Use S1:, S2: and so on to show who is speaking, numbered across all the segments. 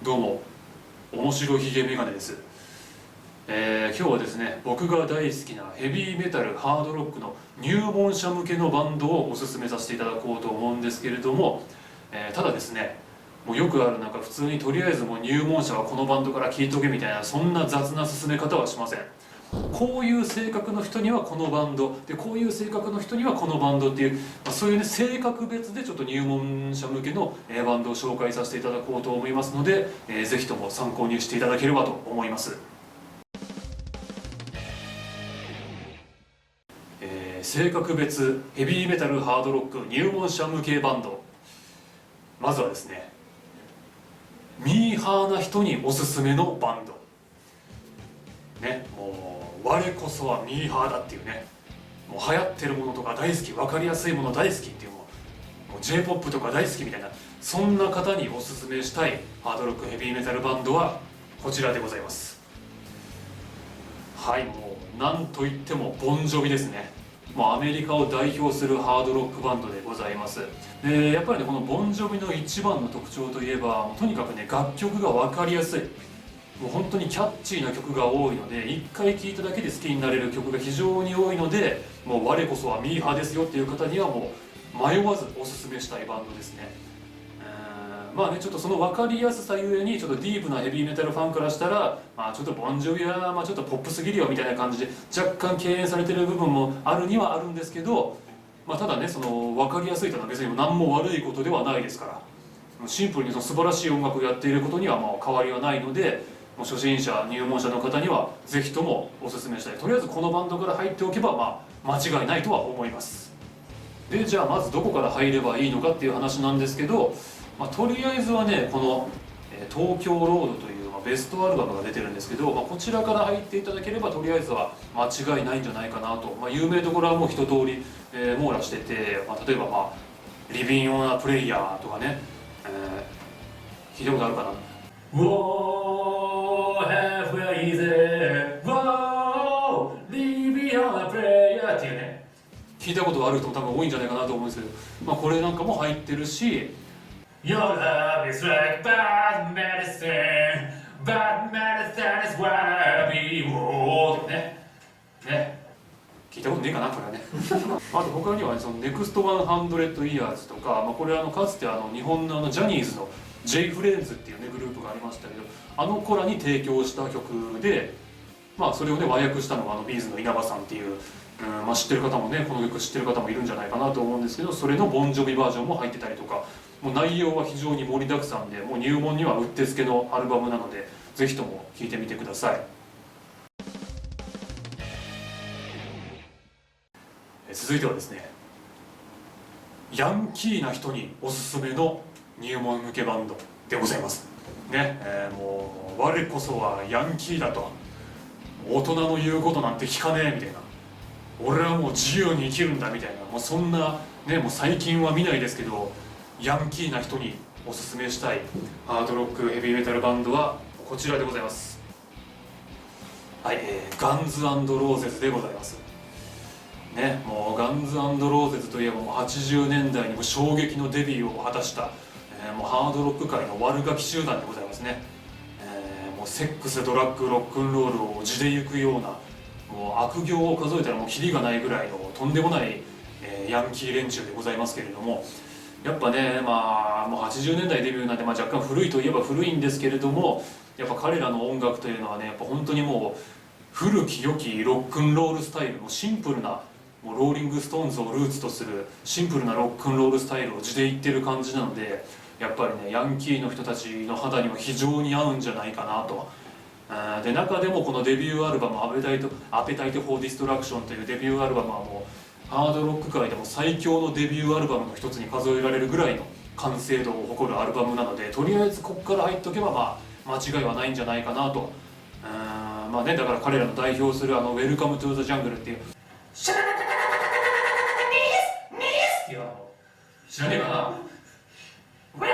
S1: どうも、面白ひげメガネです。今日はですね、僕が大好きなヘビーメタルハードロックの入門者向けのバンドをおすすめさせていただこうと思うんですけれども、ただですね、もうよくあるなんか普通にとりあえずもう入門者はこのバンドから聴いとけみたいな、そんな雑な進め方はしません。こういう性格の人にはこのバンドで、こういう性格の人にはこのバンドっていう、そういうね、性格別でちょっと入門者向けのバンドを紹介させていただこうと思いますので、ぜひとも参考にしていただければと思います。性格別ヘビーメタルハードロック入門者向けバンド、まずはですね、ミーハーな人におすすめのバンドね、もう我こそはミーハーだっていうね、もう流行ってるものとか大好き、分かりやすいもの大好きっていう、もう J-POP とか大好きみたいな、そんな方におすすめしたいハードロックヘビーメタルバンドはこちらでございます。はい、もうなんといってもボンジョビですね。もうアメリカを代表するハードロックバンドでございます。でやっぱりね、このボンジョビの一番の特徴といえば、とにかくね、楽曲が分かりやすい、もう本当にキャッチーな曲が多いので、一回聴いただけで好きになれる曲が非常に多いので、もう我こそはミーハーですよっていう方にはもう迷わずおすすめしたいバンドですね。まあね、ちょっとその分かりやすさゆえにちょっとディープなヘビーメタルファンからしたら、ちょっとボンジョビはちょっとポップすぎるよみたいな感じで若干敬遠されてる部分もあるにはあるんですけど、ただね、その分かりやすいというのは別に何も悪いことではないですから、シンプルにその素晴らしい音楽をやっていることには変わりはないので、もう初心者入門者の方にはぜひともおすすめしたい。とりあえずこのバンドから入っておけば間違いないとは思います。でじゃあまずどこから入ればいいのかっていう話なんですけど、とりあえずはね、この「東京ロード」というベストアルバムが出てるんですけど、こちらから入っていただければとりあえずは間違いないんじゃないかなと。有名どころはもう一通り、網羅してて、例えばリビンオンアプレイヤーとかね、聞いたことあるかな。Whoa, halfway there, Whoa, living on a prayer っていうね、聞いたことある人も多分多いんじゃないかなと思うんですけど、これなんかも入ってるし、Your love is like bad medicine, bad medicine is what I be, Whoa ってね、聞いたことねえかな、これはね。あと他には、ね、そのネクスト100 years とか、これかつて日本のジャニーズの J フレンズっていうねグループがありましたけど、あの子らに提供した曲で、それをね和訳したのがビーズの稲葉さんっていう、知ってる方もね、この曲知ってる方もいるんじゃないかなと思うんですけど、それのボンジョビバージョンも入ってたりとか、もう内容は非常に盛りだくさんで、もう入門にはうってつけのアルバムなので、ぜひとも聴いてみてください。続いてはですね、ヤンキーな人におすすめの入門向けバンドでございますね。もう我こそはヤンキーだと、大人の言うことなんて聞かねえみたいな、俺はもう自由に生きるんだみたいな、もうそんなね、もう最近は見ないですけど、ヤンキーな人におすすめしたいハードロックヘビーメタルバンドはこちらでございます。はい、ガンズ&ローゼズでございますね。もうガンズ&ローゼズといえばもう80年代にも衝撃のデビューを果たした、もうハードロック界の悪ガキ集団でございますね。もうセックス、ドラッグ、ロックンロールを地で行くような、もう悪行を数えたらもうキリがないぐらいのとんでもない、ヤンキー連中でございますけれども、やっぱね、もう80年代デビューなんで、若干古いといえば古いんですけれども、やっぱ彼らの音楽というのはね、やっぱ本当にもう古き良きロックンロールスタイル、もうシンプルな、もうローリングストーンズをルーツとするシンプルなロックンロールスタイルを地で言ってる感じなので、やっぱりね、ヤンキーの人たちの肌には非常に合うんじゃないかなと。で中でもこのデビューアルバム「アペタイト・フォー・ディストラクション」というデビューアルバムはもうハードロック界でも最強のデビューアルバムの一つに数えられるぐらいの完成度を誇るアルバムなので、とりあえずここから入っとけば間違いはないんじゃないかなと。だから彼らの代表する「ウェルカム・トゥ・ザ・ジャングル」っていう「シャラララララララニスっていう知らねえかな「Welcome to the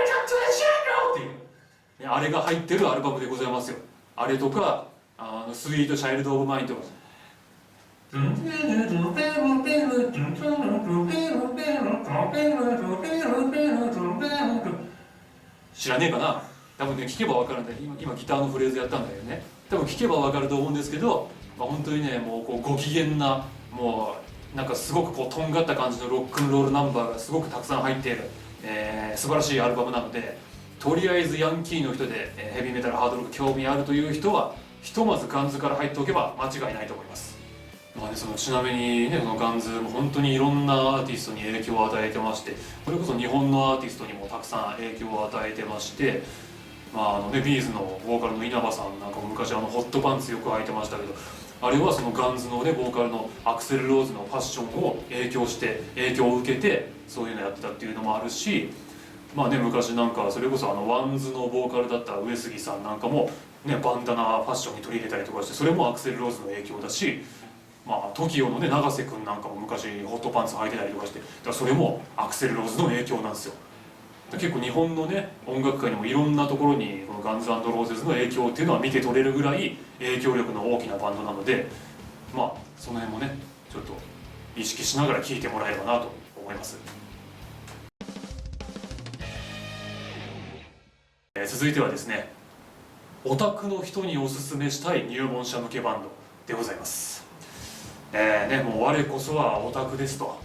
S1: Jungle」っていう、あれが入ってるアルバムでございますよ。あれとかスイート・チャイルド・オブ・マインとか、知らねえかな。多分ね聞けば分かるんで、今ギターのフレーズやったんだけどね、多分聞けば分かると思うんですけど、本当にねもうこうご機嫌な、もうなんかすごくこうとんがった感じのロックンロールナンバーがすごくたくさん入っている、素晴らしいアルバムなので、とりあえずヤンキーの人で、ヘビーメタルハードロック興味あるという人はひとまずガンズから入っておけば間違いないと思います。ちなみにね、このガンズも本当にいろんなアーティストに影響を与えてまして、それこそ日本のアーティストにもたくさん影響を与えてまして、ビーズのボーカルの稲葉さんなんかも昔ホットパンツよく履いてましたけど、あれはそのガンズのねボーカルのアクセル・ローズのファッションを影響を受けてそういうのやってたっていうのもあるし、昔なんかそれこそワンズのボーカルだった上杉さんなんかもねバンダナファッションに取り入れたりとかして、それもアクセル・ローズの影響だし、TOKIO のね永瀬君なんかも昔ホットパンツ履いてたりとかして、だからそれもアクセル・ローズの影響なんですよ。結構日本のね音楽界にもいろんなところにこのガンズ&ローゼズの影響っていうのは見て取れるぐらい影響力の大きなバンドなので、その辺もねちょっと意識しながら聴いてもらえればなと思います。続いてはですね、オタクの人におすすめしたい入門者向けバンドでございます。もう我こそはオタクですと、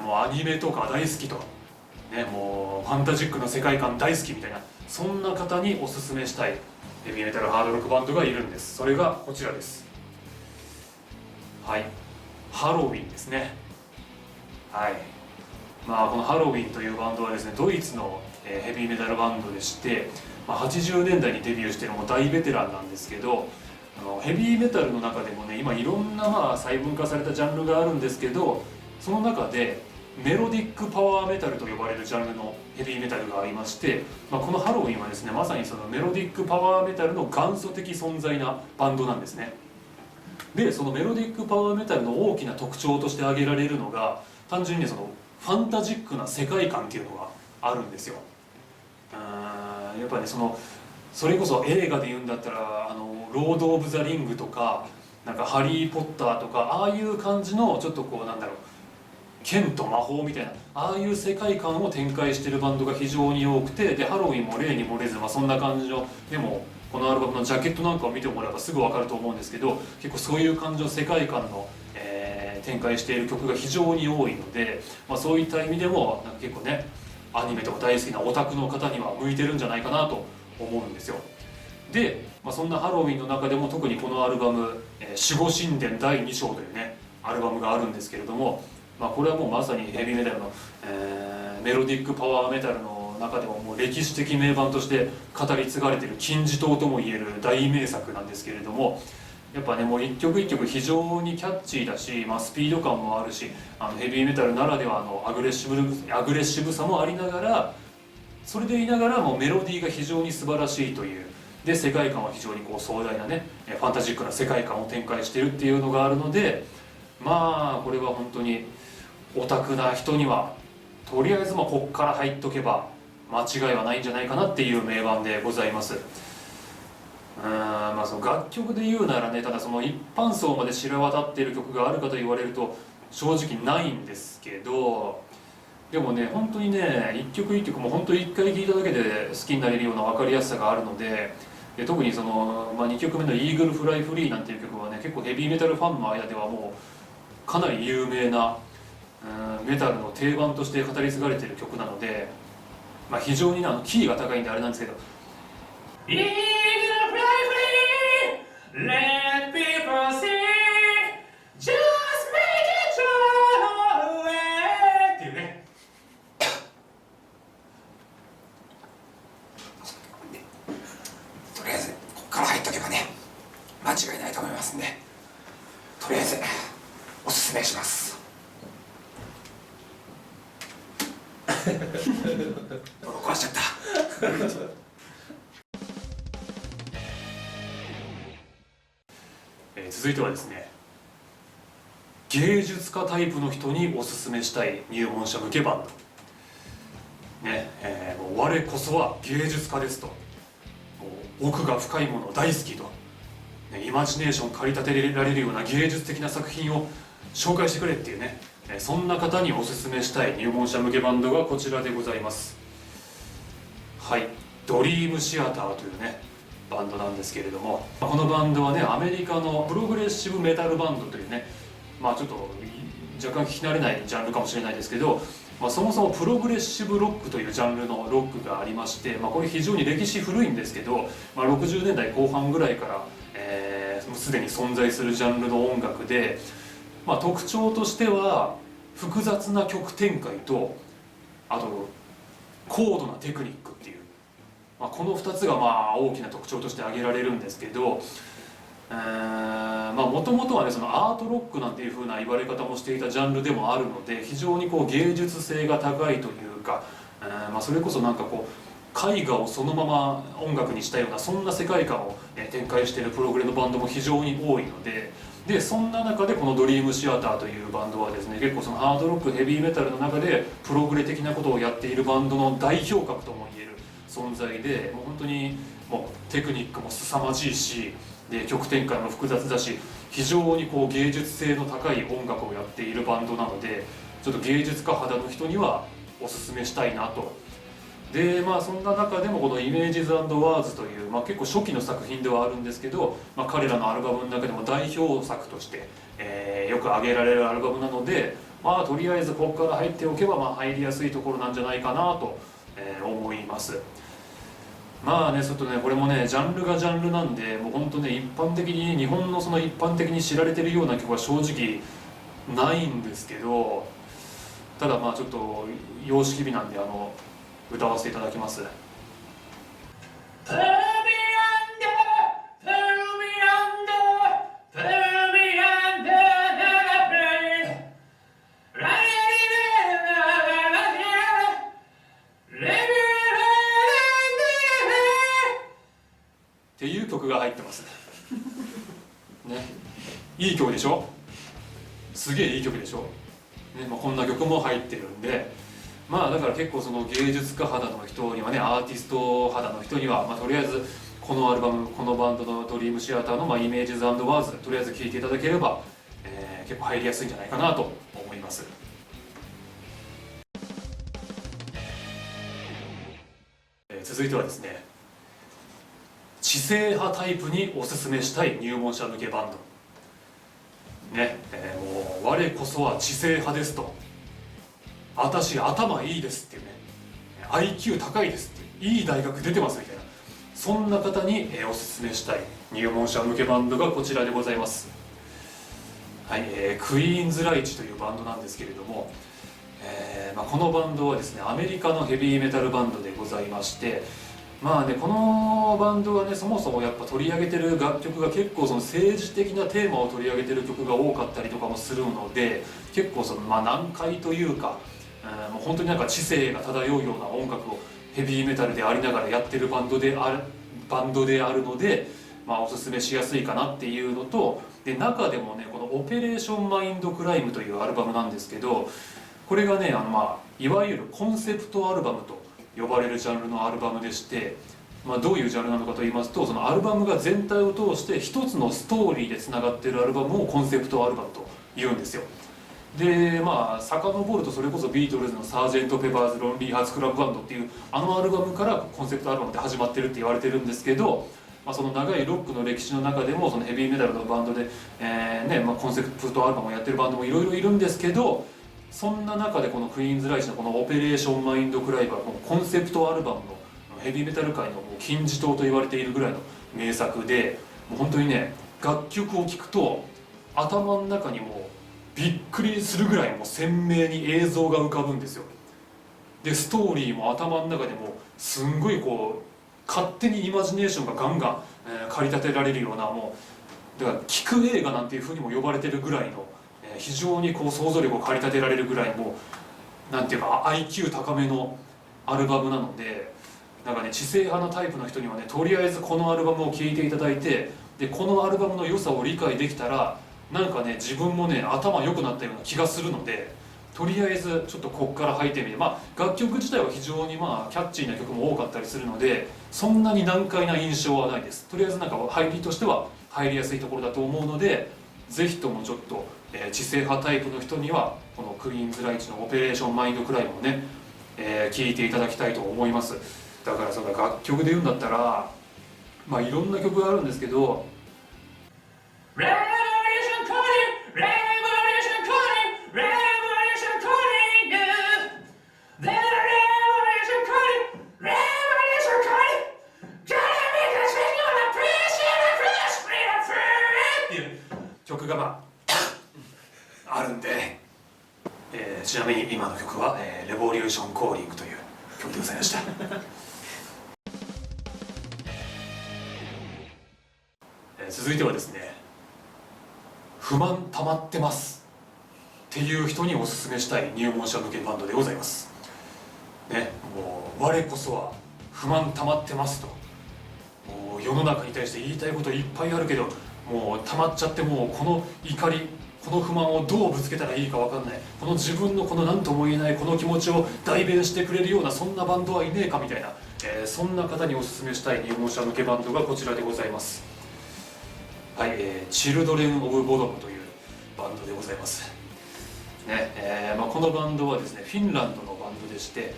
S1: もうアニメとか大好きと、もうファンタジックな世界観大好きみたいな、そんな方におすすめしたいヘビーメタルハードロックバンドがいるんです。それがこちらです。はい、ハロウィンですね。はい、このハロウィンというバンドはですね、ドイツのヘビーメタルバンドでして、80年代にデビューしているもう大ベテランなんですけど、ヘビーメタルの中でもね今いろんな細分化されたジャンルがあるんですけど、その中でメロディックパワーメタルと呼ばれるジャンルのヘビーメタルがありまして、このハロウィンはですねまさにそのメロディックパワーメタルの元祖的存在なバンドなんですね。でそのメロディックパワーメタルの大きな特徴として挙げられるのが、単純にそのファンタジックな世界観っていうのがあるんですよ。やっぱりそれこそ映画で言うんだったらロード・オブ・ザ・リングとかなんかハリー・ポッターとか、ああいう感じのちょっとこう剣と魔法みたいな、ああいう世界観を展開しているバンドが非常に多くて、でハロウィンも例に漏れず、そんな感じの、でもこのアルバムのジャケットなんかを見てもらえばすぐ分かると思うんですけど、結構そういう感じの世界観の、展開している曲が非常に多いので、そういった意味でも結構ねアニメとか大好きなオタクの方には向いてるんじゃないかなと思うんですよ。で、そんなハロウィンの中でも特にこのアルバム「守護神殿第2章」というねアルバムがあるんですけれども、これはもうまさにヘビーメタルの、メロディックパワーメタルの中でももう歴史的名盤として語り継がれている金字塔ともいえる大名作なんですけれども、やっぱねもう一曲一曲非常にキャッチーだし、スピード感もあるし、ヘビーメタルならではのアグレッシブさもありながら、それでいながらもメロディーが非常に素晴らしいという、で世界観は非常にこう壮大なねファンタジックな世界観を展開しているっていうのがあるので、これは本当にオタクな人にはとりあえずこっから入っとけば間違いはないんじゃないかなっていう名盤でございます。その楽曲で言うならね、ただその一般層まで知れ渡っている曲があるかと言われると正直ないんですけど、でもね本当にね一曲一曲も本当に一回聴いただけで好きになれるような分かりやすさがあるので、特に2曲目の「イーグルフライフリー」なんていう曲はね結構ヘビーメタルファンの間ではもうかなり有名なメタルの定番として語り継がれている曲なので、非常にキーが高いんであれなんですけど「イーグルフライフリー Let people see Just make it your way」っていうね
S2: とりあえずここから入っとけばね間違いないと思いますんで、とりあえずおすすめします。泥壊しちゃった
S1: 続いてはですね、芸術家タイプの人におすすめしたい入門者向けバンドね、もう我こそは芸術家ですと、もう奥が深いもの大好きと、イマジネーション駆り立てられるような芸術的な作品を紹介してくれっていうね、そんな方におすすめしたい入門者向けバンドがこちらでございます。はい、ドリームシアターというねバンドなんですけれども、このバンドはねアメリカのプログレッシブメタルバンドというね、ちょっと若干聞き慣れないジャンルかもしれないですけど、そもそもプログレッシブロックというジャンルのロックがありまして、これ非常に歴史古いんですけど、60年代後半ぐらいから、すでに存在するジャンルの音楽で、特徴としては複雑な曲展開とあと高度なテクニックっていう、この2つが大きな特徴として挙げられるんですけど、もともとはねそのアートロックなんていう風な言われ方もしていたジャンルでもあるので、非常に芸術性が高いというか、それこそ絵画をそのまま音楽にしたようなそんな世界観を展開しているプログレのバンドも非常に多いので、そんな中でこのドリームシアターというバンドはですね、結構そのハードロックヘビーメタルの中でプログレ的なことをやっているバンドの代表格とも言える存在で、もう本当にもうテクニックも凄まじいし、で曲展開も複雑だし、非常に芸術性の高い音楽をやっているバンドなので、ちょっと芸術家肌の人にはおすすめしたいなと。でそんな中でもこの「イメージズ&ワーズ」という、結構初期の作品ではあるんですけど、彼らのアルバムの中でも代表作として、よく挙げられるアルバムなので、とりあえずここから入っておけば入りやすいところなんじゃないかなと、思います。ちょっとねこれもねジャンルがジャンルなんで、もう本当ね一般的に日本のその一般的に知られてるような曲は正直ないんですけど、ただちょっと様式美なんで歌わせていただきます。っていう曲が入ってますね。いい曲でしょ、すげえいい曲でしょ、こんな曲も入ってるんで、だから結構その芸術家肌の人にはね、アーティスト肌の人には、とりあえずこのアルバム、このバンドのドリームシアターの、イメージズ&ワーズとりあえず聴いていただければ、結構入りやすいんじゃないかなと思います。続いてはですね、知性派タイプにおすすめしたい入門者向けバンドね、もう我こそは知性派ですと、私頭いいですっていうね、 IQ 高いですっていう、いい大学出てますみたいな、そんな方におすすめしたい入門者向けバンドがこちらでございます。はい、クイーンズライチというバンドなんですけれども、このバンドはですねアメリカのヘビーメタルバンドでございまして、このバンドはねそもそもやっぱ取り上げてる楽曲が結構その政治的なテーマを取り上げてる曲が多かったりとかもするので、結構その難解というか、もう本当に知性が漂うような音楽をヘビーメタルでありながらやってるバンドであるので、おすすめしやすいかなっていうのと、で中でもねこの「オペレーションマインドクライム」というアルバムなんですけど、これがねいわゆるコンセプトアルバムと呼ばれるジャンルのアルバムでして、どういうジャンルなのかと言いますと、そのアルバムが全体を通して一つのストーリーでつながっているアルバムをコンセプトアルバムと言うんですよ。で遡るとそれこそビートルズの「サージェント・ペパーズ・ロンリー・ハーツ・クラブ・バンド」っていうアルバムからコンセプトアルバムって始まってるって言われてるんですけど、その長いロックの歴史の中でもそのヘビーメタルのバンドで、コンセプトアルバムをやってるバンドもいろいろいるんですけど、そんな中でこのクイーンズライチのこの「オペレーションマインドクライム」はコンセプトアルバムのヘビーメタル界の金字塔と言われているぐらいの名作で、もう本当にね楽曲を聴くと頭の中にもうびっくりするぐらいもう鮮明に映像が浮かぶんですよ。でストーリーも頭の中でもすんごい勝手にイマジネーションがガンガン、駆り立てられるような、もうだから聞く映画なんていうふうにも呼ばれてるぐらいの、非常に想像力を駆り立てられるぐらいもうなんていうか IQ 高めのアルバムなので、知性派のタイプの人にはねとりあえずこのアルバムを聴いていただいて、でこのアルバムの良さを理解できたら自分もね頭良くなったような気がするので、とりあえずちょっとこっから入ってみて、楽曲自体は非常にキャッチーな曲も多かったりするので、そんなに難解な印象はないです。とりあえず入りとしては入りやすいところだと思うので、ぜひともちょっと、知性派タイプの人にはこのクイーンズライチの「オペレーションマインドクライム」をね、聴いていただきたいと思います。だからその楽曲で言うんだったらまあいろんな曲があるんですけど、レボリューションコーディング、レボリューションコーディング、レボリューションコーディング、レボリューションコーディング、レボリューションコーディング、っていう曲がまああるんで、ちなみに今の曲は、レボリューションコーリングという曲でございました続いてはですね、不満溜まってますっていう人におすすめしたい入門者向けバンドでございますね。もう我こそは不満溜まってますと、もう世の中に対して言いたいこといっぱいあるけどもう溜まっちゃって、もうこの怒りこの不満をどうぶつけたらいいか分かんない、この自分のこの何とも言えないこの気持ちを代弁してくれるようなそんなバンドはいねえかみたいな、そんな方におすすめしたい入門者向けバンドがこちらでございます。はい、チルドレン・オブ・ボドムというバンドでございますね。このバンドはですねフィンランドのバンドでして、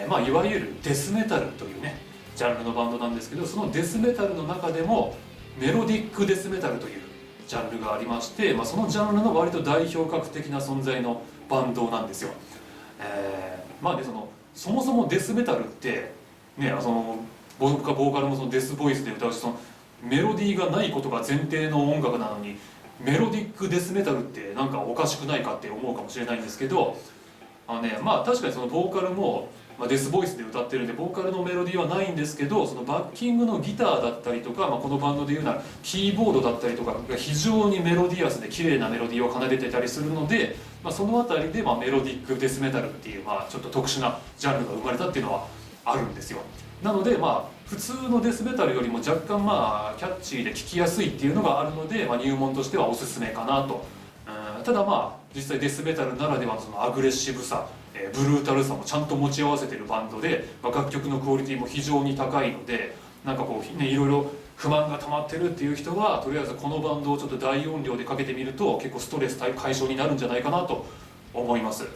S1: いわゆるデスメタルというねジャンルのバンドなんですけど、そのデスメタルの中でもメロディックデスメタルというジャンルがありまして、そのジャンルの割と代表格的な存在のバンドなんですよ。そもそもデスメタルってね、ボーカルもそのデスボイスで歌うし、そのメロディーがないことが前提の音楽なのにメロディックデスメタルってなんかおかしくないかって思うかもしれないんですけど、確かにそのボーカルも、デスボイスで歌ってるんでボーカルのメロディーはないんですけど、そのバッキングのギターだったりとか、このバンドでいうならキーボードだったりとかが非常にメロディアスで綺麗なメロディーを奏でてたりするので、そのあたりでメロディックデスメタルっていう、ちょっと特殊なジャンルが生まれたっていうのはあるんですよ。なので普通のデスメタルよりも若干キャッチーで聴きやすいっていうのがあるので、入門としてはおすすめかなと。ただ実際デスメタルならではのそのアグレッシブさ、ブルータルさもちゃんと持ち合わせてるバンドで、楽曲のクオリティも非常に高いので、いろいろ不満が溜まってるっていう人はとりあえずこのバンドをちょっと大音量でかけてみると結構ストレス解消になるんじゃないかなと思います。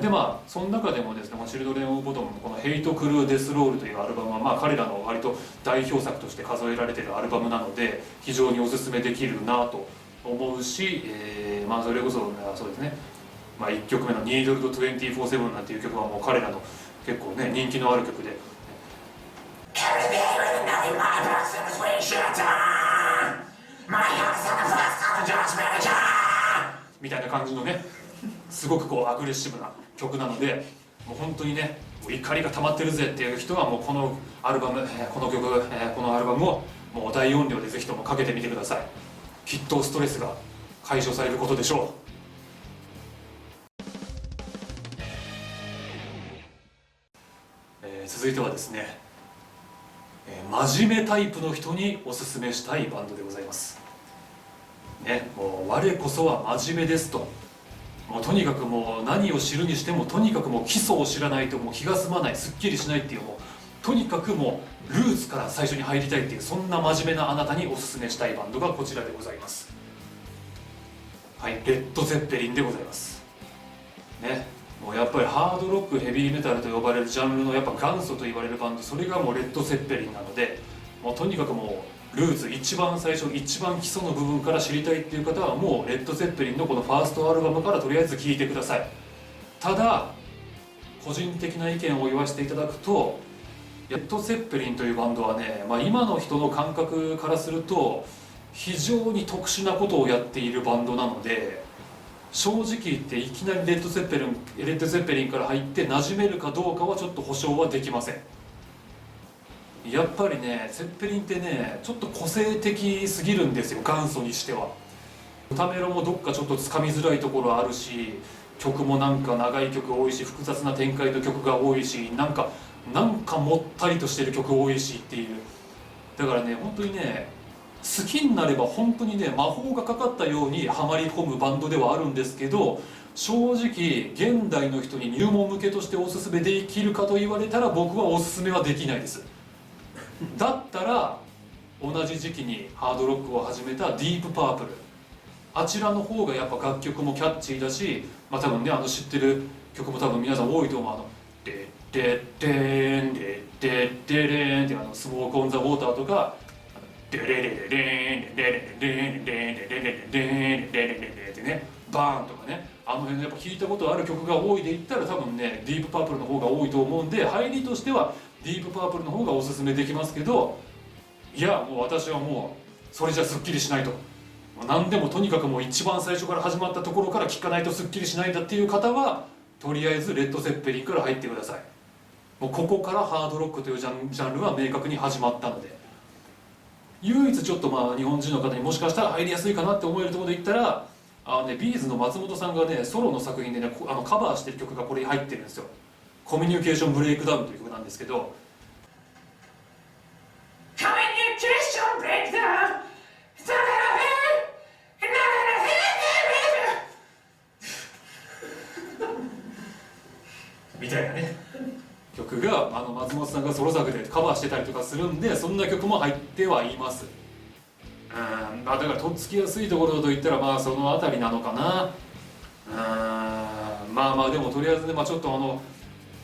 S1: でその中でもですね、チルドレン・オブ・ボトムのこの「ヘイト・クルー・デス・ロール」というアルバムは彼らの割と代表作として数えられているアルバムなので非常におすすめできるなと思うし、それこそそうですね、1曲目の「Needled 24/7」なんていう曲はもう彼らの結構ね人気のある曲で、みたいな感じのねすごくアグレッシブな曲なので、もう本当にね怒りが溜まってるぜっていう人はもうこのアルバム、この曲、このアルバムをもう大音量でぜひともかけてみてください。きっとストレスが解消されることでしょう。続いてはですね、真面目タイプの人におすすめしたいバンドでございますね。もう我こそは真面目ですと、もうとにかくもう何を知るにしてもとにかくもう基礎を知らないともう気が済まない、すっきりしないっていう、もうとにかくもうルーツから最初に入りたいっていう、そんな真面目なあなたにおすすめしたいバンドがこちらでございます。はい、レッド・ゼッペリンでございますね。もうやっぱりハードロックヘビーメタルと呼ばれるジャンルのやっぱ元祖と言われるバンド、それがもうレッド・ゼッペリンなので、もうとにかくもうルーツ一番最初一番基礎の部分から知りたいっていう方はもうレッド・ゼッペリンのこのファーストアルバムからとりあえず聴いてください。ただ個人的な意見を言わせていただくと、レッド・ゼッペリンというバンドはね、今の人の感覚からすると非常に特殊なことをやっているバンドなので、正直言っていきなりレッド・ゼッペリンから入って馴染めるかどうかはちょっと保証はできません。やっぱりねゼッペリンってねちょっと個性的すぎるんですよ、元祖にしては。歌メロもどっかちょっとつかみづらいところあるし、曲もなんか長い曲多いし、複雑な展開の曲が多いし、なんかもったりとしてる曲多いしっていう、だからね本当にね好きになれば本当にね魔法がかかったようにはまり込むバンドではあるんですけど、正直現代の人に入門向けとしておすすめできるかと言われたら僕はおすすめはできないです。だったら同じ時期にハードロックを始めたディープパープル、あちらの方がやっぱ楽曲もキャッチーだし、多分ね知ってる曲も多分皆さん多いと思う。「デッデッデンデッででれーんってスモークオンザウォーターとかでれれれれんれれれれんれれれれれれれれれってね、バーンとかね、あの辺のやっぱ聴いたことある曲が多いで言ったら多分ねディープパープルの方が多いと思うんで、入りとしてはディープパープルの方がおすすめできますけど、いやもう私はもうそれじゃすっきりしないと、何でもとにかくもう一番最初から始まったところから聴かないとすっきりしないんだっていう方はとりあえずレッド・ゼッペリンから入ってください。もうここからハードロックというジャンルは明確に始まったので、唯一ちょっと日本人の方にもしかしたら入りやすいかなって思えるところで言ったらビーズの松本さんがねソロの作品でねカバーしてる曲がこれに入ってるんですよ。コミュニケーションブレイクダウンという曲なんですけど、コミュニケーションブレイクダウンみたいなね曲が松本さんがソロ作でカバーしてたりとかするんで、そんな曲も入ってはいます。だからとっつきやすいところといったらその辺りなのかな。でもとりあえずね、ちょっと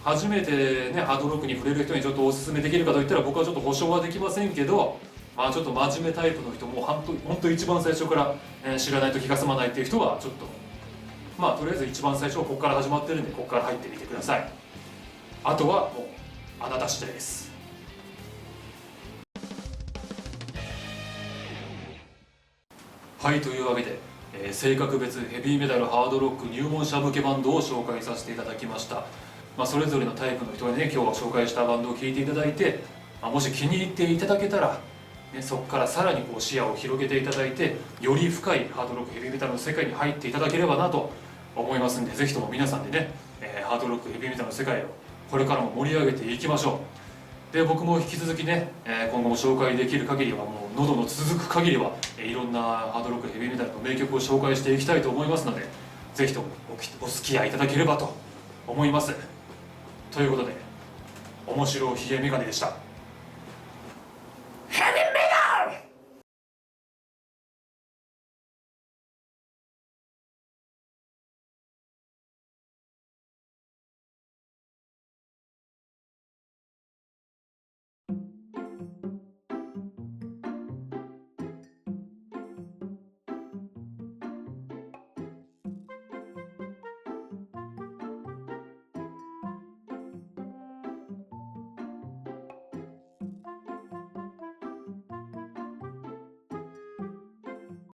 S1: 初めてねハードロックに触れる人にちょっとおすすめできるかといったら僕はちょっと保証はできませんけど、ちょっと真面目タイプの人も本当一番最初から、知らないと気が済まないっていう人はちょっととりあえず一番最初はここから始まってるんでここから入ってみてください。あとはもうあなた次第です。はい、というわけで、性格別ヘビーメタルハードロック入門者向けバンドを紹介させていただきました。それぞれのタイプの人にね今日は紹介したバンドを聴いていただいて、もし気に入っていただけたら、そこからさらに視野を広げていただいてより深いハードロックヘビーメタルの世界に入っていただければなと思いますんで、ぜひとも皆さんでね、ハードロックヘビーメタルの世界をこれからも盛り上げていきましょう。で僕も引き続きね、今後も紹介できる限りはもう喉の続く限りはいろんなハードロックヘビーメタルの名曲を紹介していきたいと思いますので、ぜひともお付き合いいただければと思います。ということで面白冷えメガネでした。